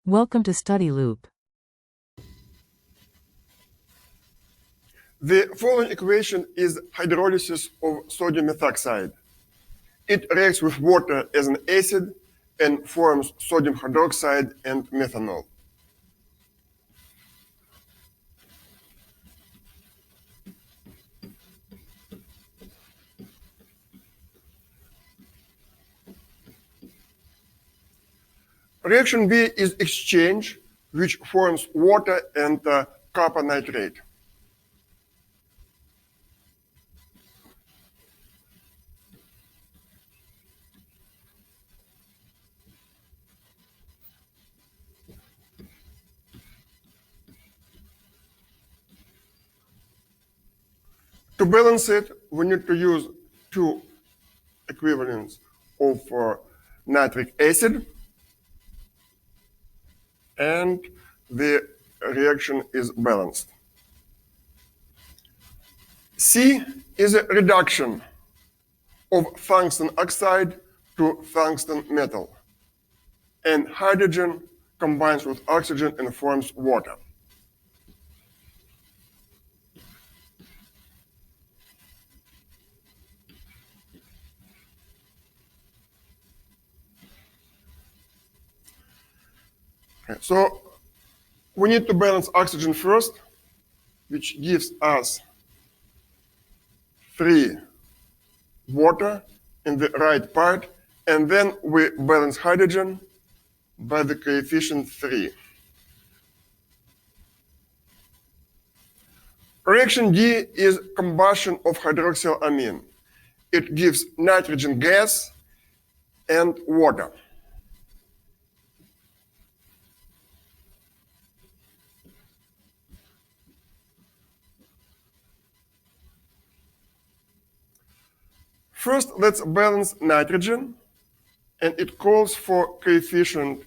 Welcome to Study Loop. The following equation is hydrolysis of sodium methoxide. It reacts with water as an acid and forms sodium hydroxide and methanol. Reaction B is exchange, which forms water and copper nitrate. To balance it, we need to use two equivalents of nitric acid, and the reaction is balanced. C is a reduction of tungsten oxide to tungsten metal, and hydrogen combines with oxygen and forms water. Okay, so we need to balance oxygen first, which gives us 3 water in the right part, and then we balance hydrogen by the coefficient 3. Reaction D is combustion of hydroxylamine. It gives nitrogen gas and water. First, let's balance nitrogen, and it calls for coefficient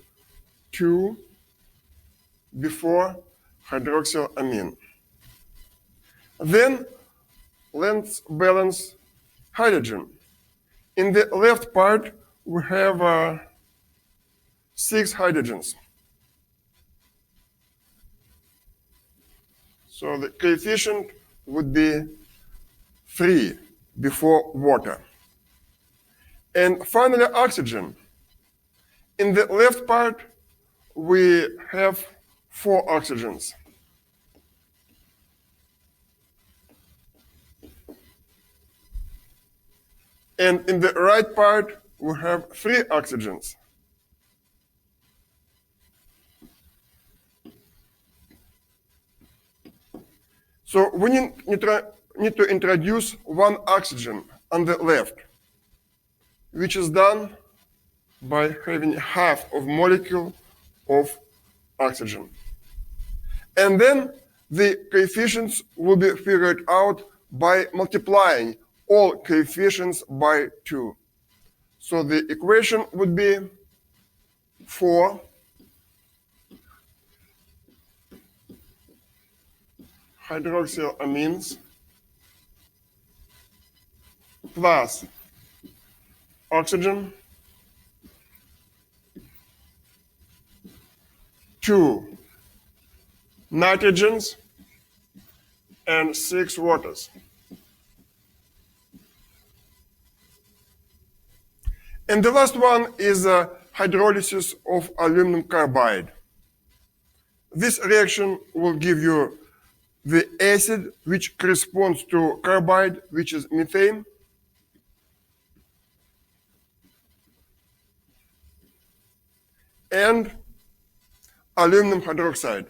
2 before hydroxylamine. Then let's balance hydrogen. In the left part, we have 6 hydrogens. So the coefficient would be 3 before water. And finally, oxygen. In the left part, we have 4 oxygens. And in the right part, we have 3 oxygens. So we need to introduce 1 oxygen on the left, which is done by having half of molecule of oxygen. And then the coefficients will be figured out by multiplying all coefficients by 2. So the equation would be 4 hydroxylamines plus oxygen, 2 nitrogens, and 6 waters. And the last one is hydrolysis of aluminum carbide. This reaction will give you the acid which corresponds to carbide, which is methane, and aluminum hydroxide.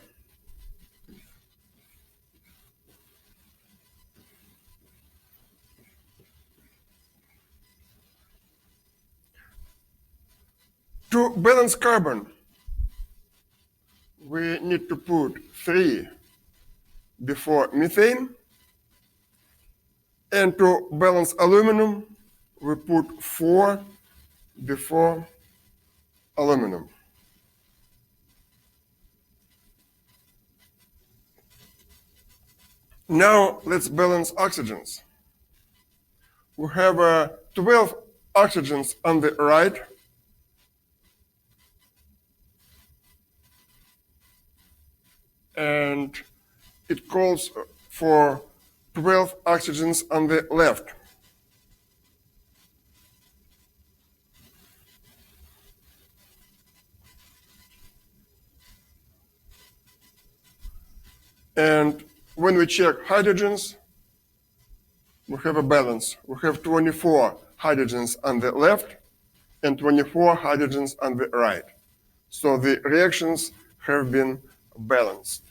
To balance carbon, we need to put 3 before methane, and to balance aluminum, we put 4 before aluminum. Now let's balance oxygens. We have 12 oxygens on the right, and it calls for 12 oxygens on the left. And when we check hydrogens, we have a balance. We have 24 hydrogens on the left and 24 hydrogens on the right. So the reactions have been balanced.